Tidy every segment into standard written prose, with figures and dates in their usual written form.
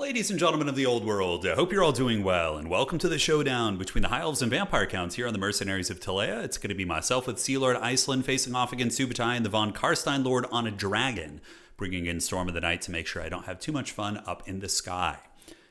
Ladies and gentlemen of the old world, I hope you're all doing well, and welcome to the showdown between the High Elves and Vampire Counts here on the Mercenaries of Telea. It's going to be myself with Sea Lord Iceland facing off against Subutai and the Von Karstein Lord on a dragon, bringing in Storm of the Night to make sure I don't have too much fun up in the sky.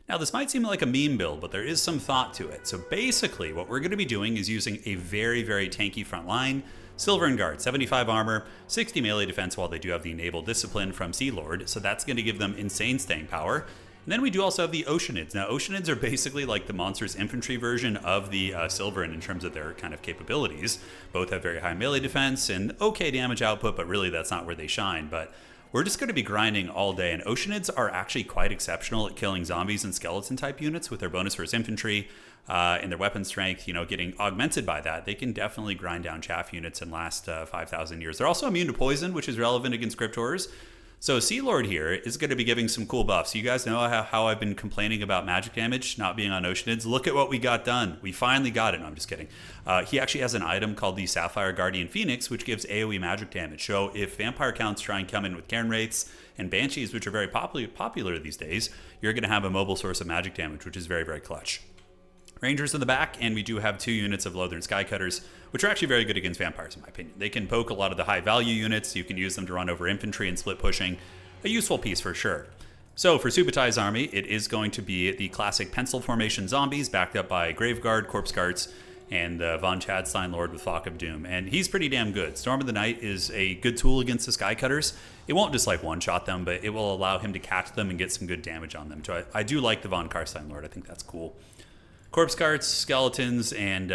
Now, this might seem like a meme build, but there is some thought to it. So basically, what we're going to be doing is using a very, very tanky front line. Silver and Guard, 75 armor, 60 melee defense while they do have the Enable Discipline from Sea Lord, so that's going to give them insane staying power. And then we do also have the Oceanids. Now, Oceanids are basically like the Monsters Infantry version of the Silverin in terms of their kind of capabilities. Both have very high melee defense and okay damage output, but really that's not where they shine. But we're just going to be grinding all day, and Oceanids are actually quite exceptional at killing zombies and skeleton-type units with their bonus versus infantry and their weapon strength, getting augmented by that. They can definitely grind down chaff units and last 5,000 years. They're also immune to poison, which is relevant against Cryptors. So Sea Lord here is going to be giving some cool buffs. You guys know how I've been complaining about magic damage not being on Oceanids. Look at what we got done. We finally got it. No, I'm just kidding. He actually has an item called the Sapphire Guardian Phoenix, which gives AoE magic damage. So if Vampire Counts try and come in with Cairn Wraiths and Banshees, which are very popular these days, you're going to have a mobile source of magic damage, which is very, very clutch. Rangers in the back, and we do have 2 units of Lothern Skycutters, which are actually very good against vampires in my opinion. They can poke a lot of the high value units. You can use them to run over infantry and split pushing. A useful piece for sure. So for Subutai's army, it is going to be the classic pencil formation zombies backed up by Graveguard, Corpse Guards, and the Von Chadstein Lord with Flock of Doom. And he's pretty damn good. Storm of the Night is a good tool against the Skycutters. It won't just like one-shot them, but it will allow him to catch them and get some good damage on them. So I do like the Von Karstein Lord. I think that's cool. Corpse Guards, Skeletons, and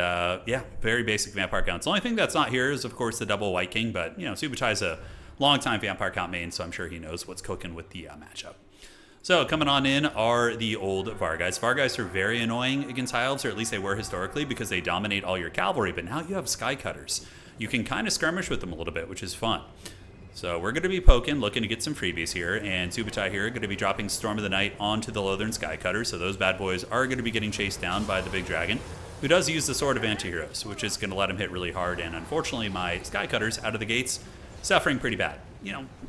very basic Vampire Counts. The only thing that's not here is, of course, the double White King, but, Subutai's a long-time Vampire Count main, so I'm sure he knows what's cooking with the matchup. So, coming on in are the old Vargeist. Vargeist are very annoying against High Elves, or at least they were historically, because they dominate all your cavalry, but now you have Skycutters. You can kind of skirmish with them a little bit, which is fun. So we're going to be poking, looking to get some freebies here, and Subutai here going to be dropping Storm of the Night onto the Lothern Skycutter, so those bad boys are going to be getting chased down by the big dragon, who does use the Sword of Antiheroes, which is going to let him hit really hard, and unfortunately my Skycutters out of the gates suffering pretty bad.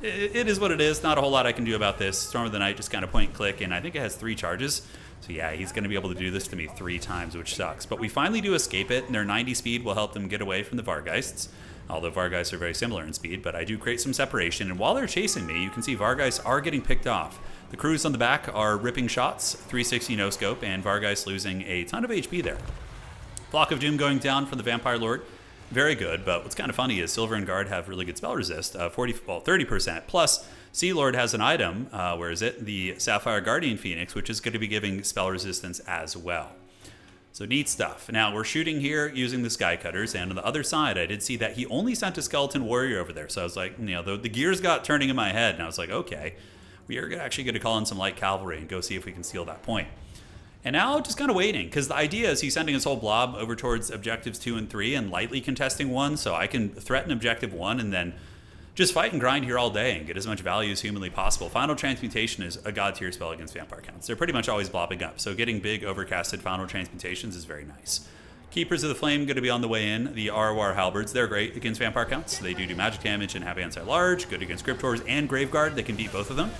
It is what it is, not a whole lot I can do about this. Storm of the Night just kind of point and click, and I think it has 3 charges, so yeah, he's going to be able to do this to me 3 times, which sucks. But we finally do escape it, and their 90 speed will help them get away from the Vargeists. Although Vargeists are very similar in speed, but I do create some separation. And while they're chasing me, you can see Vargeists are getting picked off. The crews on the back are ripping shots, 360 no scope, and Vargeists losing a ton of HP there. Flock of Doom going down for the Vampire Lord. Very good, but what's kind of funny is Silver and Guard have really good spell resist, 30%. Plus, Sea Lord has an item, where is it? The Sapphire Guardian Phoenix, which is going to be giving spell resistance as well. So neat stuff. Now, we're shooting here using the Skycutters, and on the other side, I did see that he only sent a Skeleton Warrior over there. So I was like, the gears got turning in my head, and I was like, okay, we are actually going to call in some light cavalry and go see if we can steal that point. And now just kind of waiting, because the idea is he's sending his whole blob over towards objectives 2 and 3 and lightly contesting 1, so I can threaten objective 1 and then just fight and grind here all day and get as much value as humanly possible. Final Transmutation is a god tier spell against Vampire Counts. They're pretty much always blobbing up, so getting big overcasted Final Transmutations is very nice. Keepers of the Flame going to be on the way in. The Arwar Halberds, they're great against Vampire Counts. They do magic damage and have anti-large, good against Cryptors and Graveguard. They can beat both of them.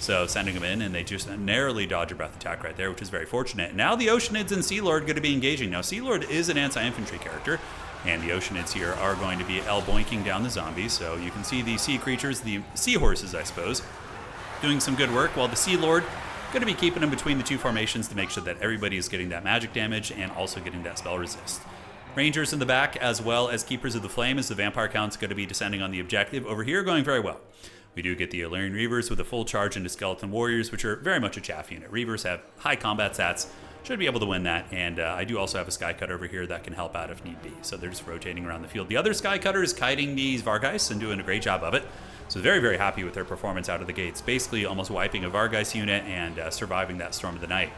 So sending them in, and they just narrowly dodge a breath attack right there, which is very fortunate. Now the Oceanids and Sea Lord going to be engaging. Now Sea Lord is an anti-infantry character, and the Oceanids here are going to be boinking down the zombies. So you can see the sea creatures, the seahorses, I suppose, doing some good work, while the Sea Lord going to be keeping them between the 2 formations to make sure that everybody is getting that magic damage and also getting that spell resist. Rangers in the back, as well as Keepers of the Flame, as the Vampire Count's going to be descending on the objective. Over here, going very well. We do get the Illyrian Reavers with a full charge into Skeleton Warriors, which are very much a chaff unit. Reavers have high combat stats, should be able to win that, and I do also have a Skycutter over here that can help out if need be. So they're just rotating around the field. The other Skycutter is kiting these Vargeists and doing a great job of it. So very, very happy with their performance out of the gates. Basically almost wiping a Vargeist unit and surviving that Storm of the Night.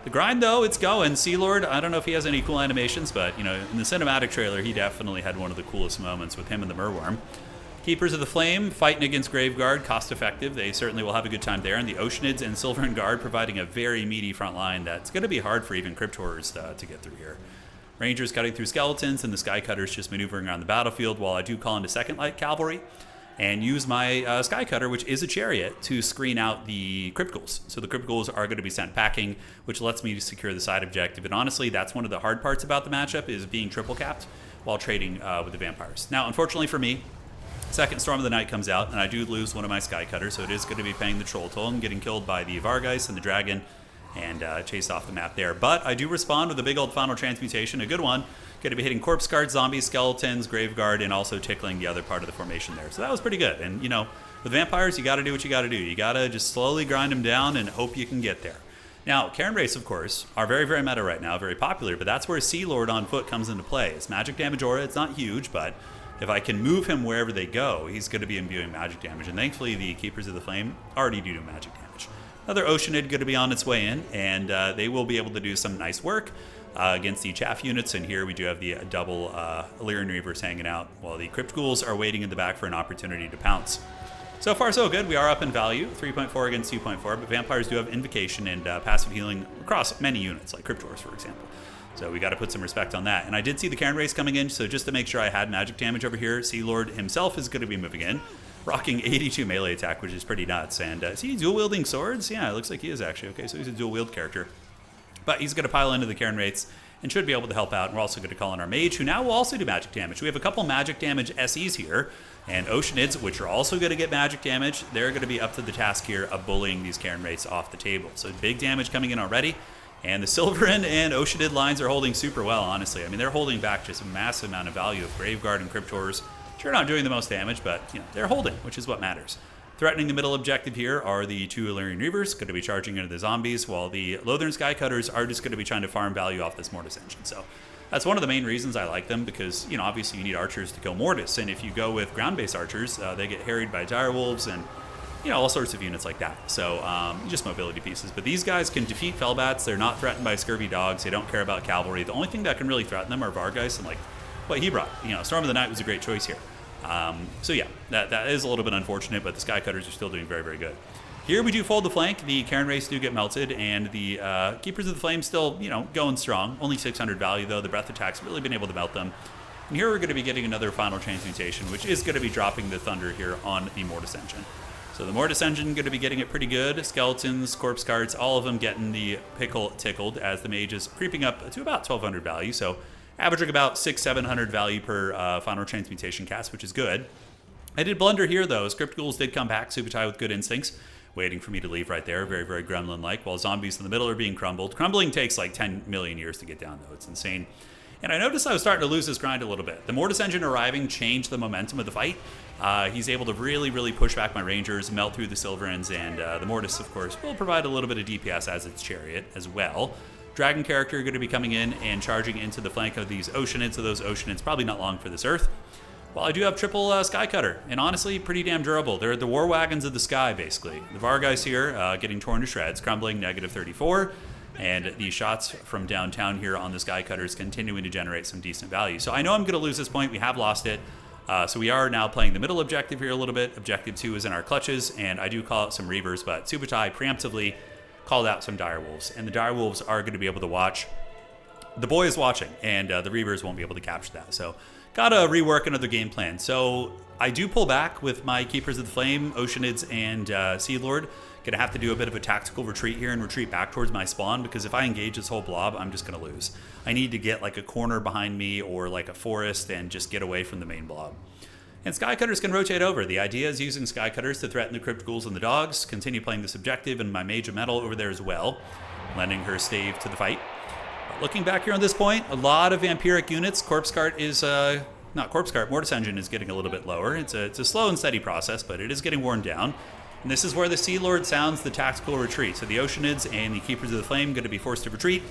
The grind, though, it's going. Sea Lord, I don't know if he has any cool animations, but, in the cinematic trailer, he definitely had one of the coolest moments with him and the Merworm. Keepers of the Flame fighting against Graveguard, cost effective. They certainly will have a good time there. And the Oceanids and Silver and Guard providing a very meaty front line that's going to be hard for even Cryptors to get through here. Rangers cutting through Skeletons and the Skycutters just maneuvering around the battlefield while I do call into second light cavalry. and use my Sky Cutter, which is a chariot, to screen out the Crypt Ghouls. So the Crypt Ghouls are going to be sent packing, which lets me secure the side objective. And honestly, that's one of the hard parts about the matchup, is being triple capped while trading with the vampires. Now, unfortunately for me, second Storm of the Night comes out, and I do lose one of my Sky Cutters, so it is going to be paying the Troll toll and getting killed by the Vargeist and the Dragon, and chased off the map there. But I do respond with a big old Final Transmutation, a good one. Going to be hitting Corpse Guard, Zombies, Skeletons, Graveguard, and also tickling the other part of the formation there. So that was pretty good. And, you know, with vampires, you got to do what you got to do. You got to just slowly grind them down and hope you can get there. Now, Karen Race, of course, are very, very meta right now, very popular, but that's where Sea Lord on foot comes into play. It's magic damage aura. It's not huge, but if I can move him wherever they go, he's going to be imbuing magic damage. And thankfully, the Keepers of the Flame already do magic damage. Another Oceanid going to be on its way in, and they will be able to do some nice work against the chaff units. And here we do have the double Illyrian Reavers hanging out, while the Crypt Ghouls are waiting in the back for an opportunity to pounce. So far, so good. We are up in value, 3.4 against 2.4, but vampires do have Invocation and passive healing across many units, like Cryptors, for example. So we got to put some respect on that. And I did see the Karen Race coming in, so just to make sure I had magic damage over here, Sea Lord himself is going to be moving in, rocking 82 melee attack, which is pretty nuts. And is he dual-wielding swords? Yeah, it looks like he is, actually. Okay, so he's a dual-wield character. But he's going to pile into the Karen Rates and should be able to help out. And we're also going to call in our Mage, who now will also do magic damage. We have a couple magic damage SEs here, and Oceanids, which are also going to get magic damage. They're going to be up to the task here of bullying these Karen Rates off the table. So big damage coming in already. And the Silverin and Oceanid lines are holding super well, honestly. I mean, they're holding back just a massive amount of value of Graveguard and Cryptors. Sure, not doing the most damage, but you know, they're holding, which is what matters. Threatening the middle objective here are the two Illyrian Reavers, going to be charging into the zombies, while the Lothern Sky Cutters are just going to be trying to farm value off this Mortis engine. So that's one of the main reasons I like them, because, you know, obviously you need archers to kill Mortis, and if you go with ground-based archers, they get harried by direwolves and, you know, all sorts of units like that. So just mobility pieces. But these guys can defeat Fellbats. They're not threatened by scurvy dogs. They don't care about cavalry. The only thing that can really threaten them are Vargeist and, like, what he brought. You know, Storm of the Night was a great choice here. So yeah, that is a little bit unfortunate, but the Sky Cutters are still doing very, very good. Here we do fold the flank. The Karen Race do get melted, and the Keepers of the Flame still, you know, going strong. Only 600 value, though. The Breath Attack's really been able to melt them. And here we're going to be getting another Final Transmutation, which is going to be dropping the Thunder here on the Mortis engine. So the Mortis engine going to be getting it pretty good. Skeletons, Corpse Guards, all of them getting the pickle tickled, as the Mage is creeping up to about 1200 value. So averaging about 600-700 value per Final Transmutation cast, which is good. I did blunder here, though. Crypt Ghouls did come back. Subutai with good instincts, waiting for me to leave right there. Very, very gremlin-like, while zombies in the middle are being crumbled. Crumbling takes like 10 million years to get down, though. It's insane. And I noticed I was starting to lose this grind a little bit. The Mortis engine arriving changed the momentum of the fight. He's able to really push back my Rangers, melt through the Silverins, and the Mortis, of course, will provide a little bit of DPS as its chariot as well. Dragon character going to be coming in and charging into the flank of these Oceanids, so those Oceanids probably not long for this Earth. Well, I do have triple Sky Cutter, and honestly, pretty damn durable. They're the war wagons of the sky, basically. The Vargeist here getting torn to shreds, crumbling -34, and the shots from downtown here on the Sky Cutters continuing to generate some decent value. So I know I'm going to lose this point. We have lost it. So we are now playing the middle objective here a little bit. Objective 2 is in our clutches, and I do call out some Reavers, but Subutai preemptively called out some direwolves, and the direwolves are going to be able to watch. The boy is watching, and the Reavers won't be able to capture that. So gotta rework another game plan. So I do pull back with my Keepers of the Flame, Oceanids, and Sea Lord. Gonna have to do a bit of a tactical retreat here and retreat back towards my spawn, because if I engage this whole blob, I'm just gonna lose. I need to get like a corner behind me or like a forest and just get away from the main blob. And Sky Cutters can rotate over. The idea is using Sky Cutters to threaten the Crypt Ghouls and the dogs, continue playing this objective, and my Mage of Metal over there as well, lending her stave to the fight. But looking back here on this point, a lot of vampiric units. Corpse Guard is, not Corpse Guard, Mortis engine is getting a little bit lower. It's a slow and steady process, but it is getting worn down. And this is where the Sea Lord sounds the tactical retreat. So the Oceanids and the Keepers of the Flame going to be forced to retreat.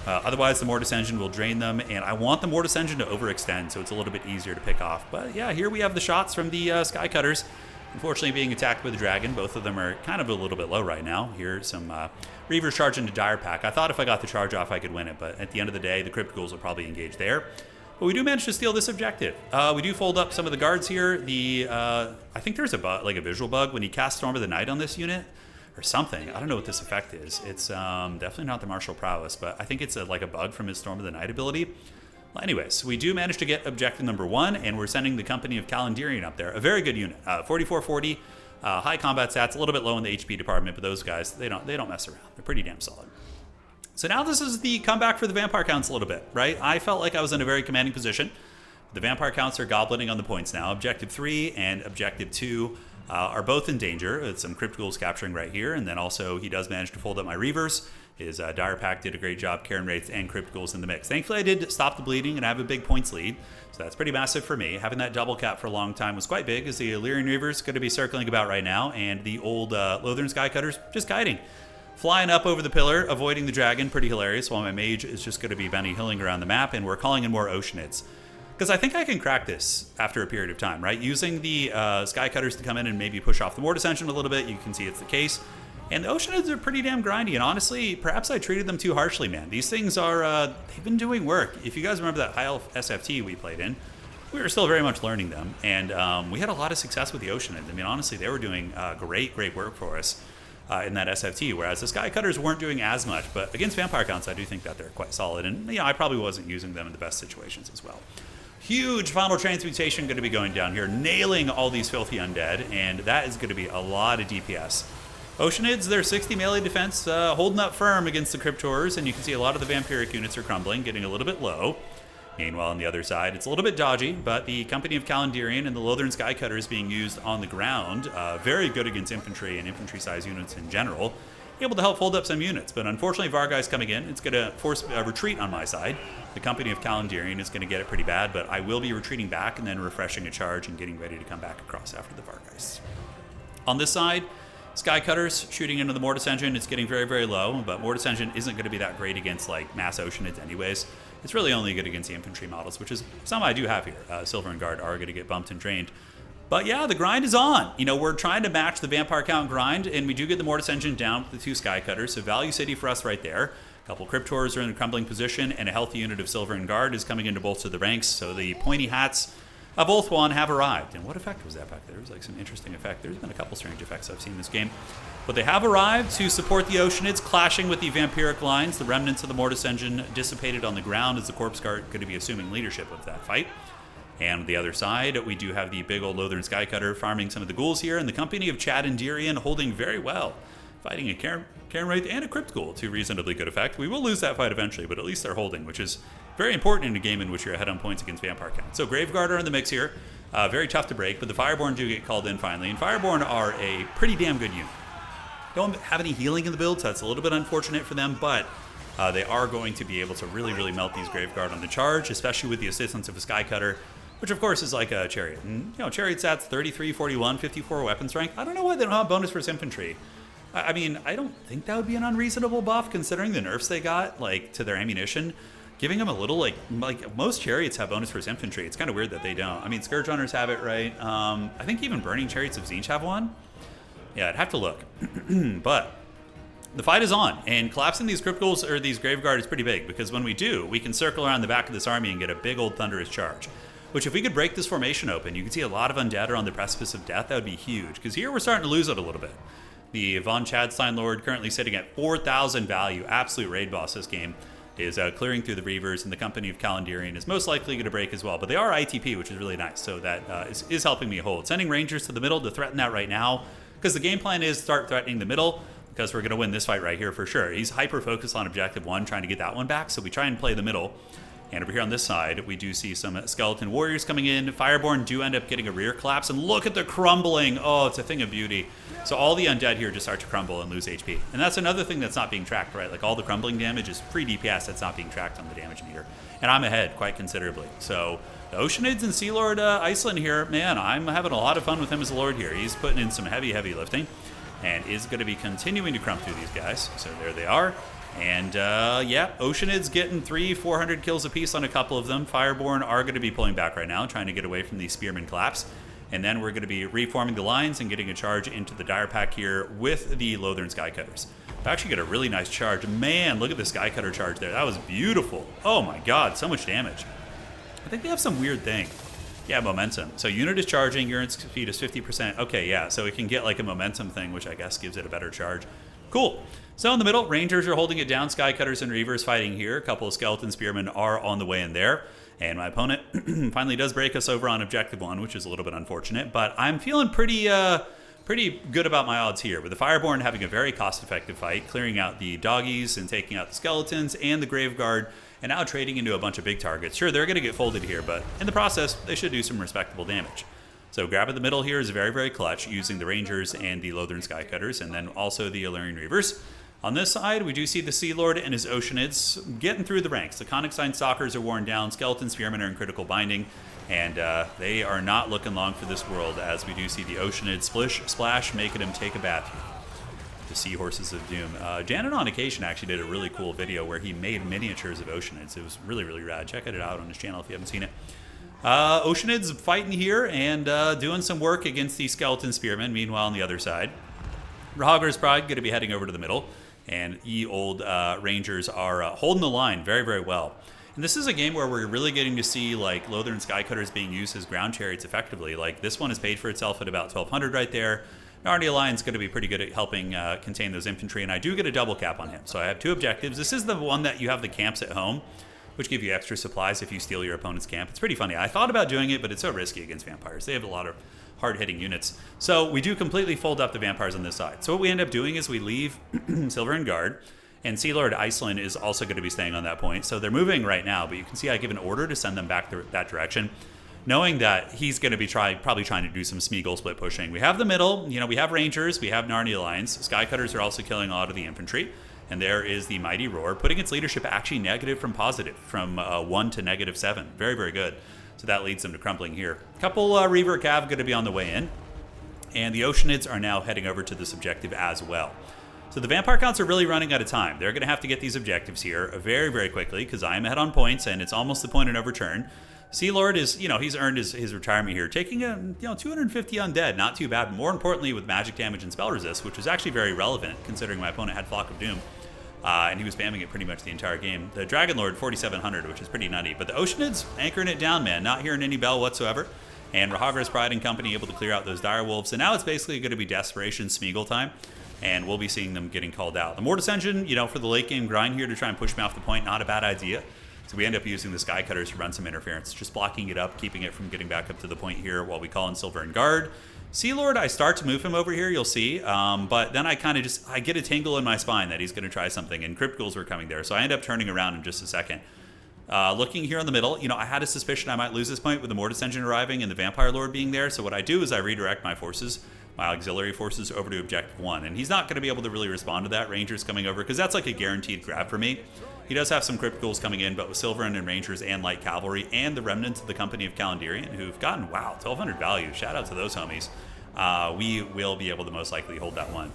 Otherwise, the Mortis engine will drain them, and I want the Mortis engine to overextend, so it's a little bit easier to pick off. But yeah, here we have the shots from the Sky Cutters. Unfortunately, being attacked with the Dragon. Both of them are kind of a little bit low right now. Here's some Reavers charging to Dire Pack. I thought if I got the charge off, I could win it, but at the end of the day, the Crypt Ghouls will probably engage there. But we do manage to steal this objective. We do fold up some of the guards here. I think there's a visual bug when you cast Storm of the Night on this unit, or something. I don't know what this effect is. It's definitely not the martial prowess, but I think it's like a bug from his Storm of the Night ability. Well, anyways, we do manage to get objective number 1, and we're sending the company of Calendarian up there. A very good unit. 4440, high combat stats, a little bit low in the HP department, but those guys, they don't mess around. They're pretty damn solid. So now this is the comeback for the vampire counts a little bit, right? I felt like I was in a very commanding position. The vampire counts are goblining on the points now. Objective 3 and objective 2 are both in danger. It's some crypt ghouls capturing right here, and then also he does manage to fold up my reavers. His dire pack did a great job, Karen Wraiths and crypt ghouls in the mix. Thankfully, I did stop the bleeding and have a big points lead, so that's pretty massive for me. Having that double cap for a long time was quite big, as the Illyrian Reavers going to be circling about right now, and the old Lothern Skycutters just guiding. Flying up over the pillar, avoiding the dragon, pretty hilarious, while my mage is just going to be Benny Hilling around the map, and we're calling in more Oceanids. Because I think I can crack this after a period of time, right? Using the Skycutters to come in and maybe push off the Mortis Ascension a little bit, you can see it's the case. And the Oceanids are pretty damn grindy, and honestly, perhaps I treated them too harshly, man. These things are, they've been doing work. If you guys remember that high elf SFT we played in, we were still very much learning them, and we had a lot of success with the Oceanids. I mean, honestly, they were doing great work for us in that SFT, whereas the Skycutters weren't doing as much, but against vampire counts, I do think that they're quite solid, and I probably wasn't using them in the best situations as well. Huge final transmutation going to be going down here, nailing all these filthy undead, and that is going to be a lot of DPS. Oceanids, their 60 melee defense, holding up firm against the Cryptors, and you can see a lot of the vampiric units are crumbling, getting a little bit low. Meanwhile, on the other side, it's a little bit dodgy, but the company of Calendarian and the Lothern Skycutters being used on the ground, very good against infantry and infantry-sized units in general, able to help hold up some units. But unfortunately, Vargai's coming in. It's going to force a retreat on my side. The company of Calendarian is going to get it pretty bad, but I will be retreating back and then refreshing a charge and getting ready to come back across after the Vargais. On this side, Skycutters shooting into the Mortis Engine. It's getting very low, but Mortis Engine isn't going to be that great against like mass Oceanids anyways. It's really only good against the infantry models, which is some I do have here. Silver and Guard are going to get bumped and drained. But yeah, the grind is on. You know, we're trying to match the vampire count grind, and we do get the Mortis Engine down with the 2 Skycutters, so value city for us right there. A couple Cryptors are in a crumbling position, and a healthy unit of Silver and Guard is coming in to bolster the ranks, so the pointy hats of Ulthuan have arrived. And what effect was that back there? It was like some interesting effect. There's been a couple strange effects I've seen in this game. But they have arrived to support the Oceanids, clashing with the vampiric lines. The remnants of the Mortis Engine dissipated on the ground as the Corpse Guard going to be assuming leadership of that fight. And on the other side, we do have the big old Lothern Skycutter farming some of the ghouls here, and the company of Chad and Dirian holding very well, fighting a Karen Wraith and a Crypt Ghoul to reasonably good effect. We will lose that fight eventually, but at least they're holding, which is very important in a game in which you're ahead on points against vampire count. So Graveguard are in the mix here. Very tough to break, but the Fireborn do get called in finally, and Fireborn are a pretty damn good unit. Don't have any healing in the build, so that's a little bit unfortunate for them, but they are going to be able to really melt these Graveguard on the charge, especially with the assistance of a Skycutter, which of course is like a Chariot. And, you know, Chariot stats 33, 41, 54 weapon strength. I don't know why they don't have bonus versus infantry. I mean, I don't think that would be an unreasonable buff considering the nerfs they got, like, to their ammunition. Giving them a little, like most Chariots have bonus versus infantry. It's kind of weird that they don't. I mean, Scourge Runners have it, right? I think even Burning Chariots of Tzeentch have one. Yeah, I'd have to look. But the fight is on, and collapsing these Crypt Ghouls or these Graveguard is pretty big, because when we do, we can circle around the back of this army and get a big old thunderous charge. Which, if we could break this formation open, you can see a lot of undead are on the precipice of death. That would be huge, because here we're starting to lose it a little bit. The Von Chadstein Lord, currently sitting at 4,000 value, absolute raid boss this game, is clearing through the Reavers, and the company of Calendarian is most likely going to break as well. But they are ITP, which is really nice, so that is helping me hold. Sending Rangers to the middle to threaten that right now, because the game plan is start threatening the middle, because we're going to win this fight right here for sure. He's hyper-focused on Objective 1, trying to get that one back, so we try and play the middle. And over here on this side, we do see some Skeleton Warriors coming in. Fireborn do end up getting a rear collapse, and look at the crumbling. Oh, it's a thing of beauty. So all the undead here just start to crumble and lose HP. And that's another thing that's not being tracked, right? Like all the crumbling damage is free DPS that's not being tracked on the damage meter. And I'm ahead quite considerably. So the Oceanids and Sea Lord Iceland here, man, I'm having a lot of fun with him as a Lord here. He's putting in some heavy lifting and is going to be continuing to crump through these guys. So there they are. And yeah, Oceanids getting 300-400 kills apiece on a couple of them. Fireborn are going to be pulling back right now, trying to get away from these Spearman collapse. And then we're going to be reforming the lines and getting a charge into the Dire Pack here with the Lothern Skycutters. I actually get a really nice charge. Man, look at the Skycutter charge there. That was beautiful. Oh my god, so much damage. I think they have some weird thing. Yeah, momentum. So unit is charging, unit speed is 50%. Okay, yeah, so it can get like a momentum thing, which I guess gives it a better charge. Cool. So in the middle, Rangers are holding it down. Skycutters and Reavers fighting here. A couple of Skeleton Spearmen are on the way in there. And my opponent finally does break us over on Objective 1, which is a little bit unfortunate. But I'm feeling pretty good about my odds here, with the Fireborn having a very cost-effective fight, clearing out the doggies and taking out the skeletons and the Graveguard, and now trading into a bunch of big targets. Sure, they're going to get folded here, but in the process, they should do some respectable damage. So grabbing the middle here is very, very clutch, using the Rangers and the Lothern Skycutters, and then also the Illyrian Reavers. On this side, we do see the Sea Lord and his Oceanids getting through the ranks. The Conic Sign Stalkers are worn down, Skeleton Spearmen are in critical binding, and they are not looking long for this world, as we do see the Oceanid splash, making him take a bath here. The Seahorses of Doom. Janet on occasion actually did a really cool video where he made miniatures of Oceanids. It was really, really rad. Check it out on his channel if you haven't seen it. Oceanids fighting here and doing some work against the Skeleton Spearmen. Meanwhile, on the other side, Rahagor's Pride going to be heading over to the middle, and old Rangers are holding the line very, very well. And this is a game where we're really getting to see like Lothern Skycutters being used as ground chariots effectively. Like this one has paid for itself at about 1200 right there. Narnia Lion's going to be pretty good at helping contain those infantry, and I do get a double cap on him. So I have 2 objectives. This is the one that you have the camps at home, which give you extra supplies if you steal your opponent's camp. It's pretty funny. I thought about doing it, but it's so risky against vampires. They have a lot of hard-hitting units. So we do completely fold up the vampires on this side. So what we end up doing is we leave Silver and Guard, and Sea Lord Iceland is also going to be staying on that point. So they're moving right now, but you can see I give an order to send them back that direction, knowing that he's going to be probably trying to do some Smeagol split pushing. We have the middle, we have Rangers, we have Narnia Lions. Skycutters are also killing a lot of the infantry. And there is the Mighty Roar, putting its leadership actually negative from positive, from 1 to -7. Very, very good. So that leads them to crumpling here. A couple Reaver Cav going to be on the way in. And the Oceanids are now heading over to this objective as well. So the Vampire counts are really running out of time. They're going to have to get these objectives here very, very quickly, because I am ahead on points, and it's almost the point of no return. Sea Lord is, he's earned his retirement here, taking 250 undead, not too bad. More importantly, with magic damage and spell resist, which was actually very relevant, considering my opponent had Flock of Doom, and he was spamming it pretty much the entire game. The Dragon Lord, 4,700, which is pretty nutty. But the Oceanids, anchoring it down, man, not hearing any bell whatsoever. And Rahagor's Pride and company able to clear out those Dire Wolves. And now it's basically going to be Desperation Smeagol time, and we'll be seeing them getting called out. The Mortis Engine, for the late game grind here to try and push me off the point, not a bad idea. So we end up using the Skycutters to run some interference, just blocking it up, keeping it from getting back up to the point here while we call in Silver and Guard. Sea Lord, I start to move him over here, you'll see, but then I kind of I get a tingle in my spine that he's going to try something, and Crypt Ghouls were coming there, so I end up turning around in just a second. Looking here in the middle, I had a suspicion I might lose this point with the Mortis Engine arriving and the Vampire Lord being there, so what I do is I redirect my forces, my auxiliary forces, over to Objective 1, and he's not going to be able to really respond to that. Rangers coming over, because that's like a guaranteed grab for me. He does have some Crypt Ghouls coming in, but with Silverin and Rangers and Light Cavalry and the remnants of the Company of Calendarian, who've gotten, 1,200 value. Shout out to those homies. We will be able to most likely hold that one.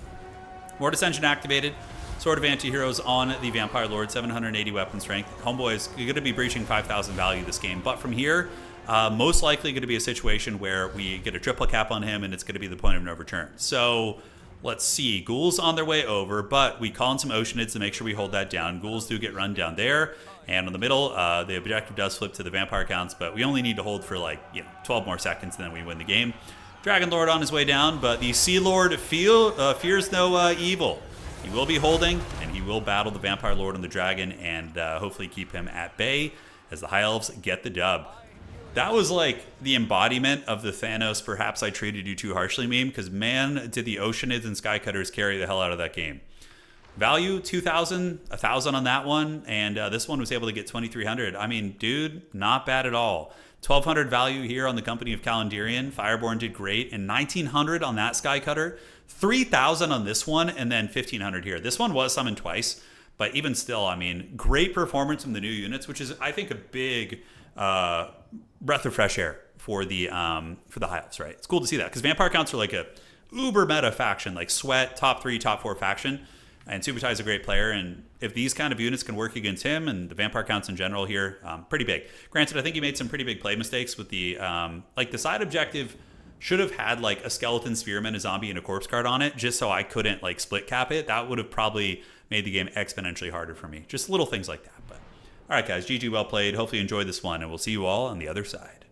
Mortis Engine activated. Sword of Antiheroes on the Vampire Lord, 780 weapon strength. Homeboy is going to be breaching 5,000 value this game, but from here, most likely going to be a situation where we get a triple cap on him, and it's going to be the point of no return. So let's see. Ghouls on their way over, but we call in some Oceanids to make sure we hold that down. Ghouls do get run down there, and in the middle, the objective does flip to the Vampire counts, but we only need to hold for 12 more seconds, and then we win the game. Dragon Lord on his way down, but the Sea Lord fears no evil. He will be holding, and he will battle the Vampire Lord and the Dragon, and hopefully keep him at bay as the High Elves get the dub. That was like the embodiment of the Thanos "perhaps I treated you too harshly" meme, because man, did the Oceanids and Skycutters carry the hell out of that game. Value, 2,000, 1,000 on that one, and this one was able to get 2,300. I mean, dude, not bad at all. 1,200 value here on the Company of Calendarian. Fireborn did great, and 1,900 on that Skycutter. 3,000 on this one, and then 1,500 here. This one was summoned twice, but even still, I mean, great performance from the new units, which is, I think, a big breath of fresh air for the High Elves, right? It's cool to see that, because Vampire counts are like a uber meta faction, like Sweat, top 3, top 4 faction, and Subutai is a great player, and if these kind of units can work against him and the Vampire counts in general here, pretty big. Granted, I think he made some pretty big play mistakes with the, the side objective should have had like a Skeleton Spearman, a Zombie, and a Corpse Card on it, just so I couldn't split cap it. That would have probably made the game exponentially harder for me. Just little things like that. But all right, guys, GG, well played. Hopefully you enjoyed this one, and we'll see you all on the other side.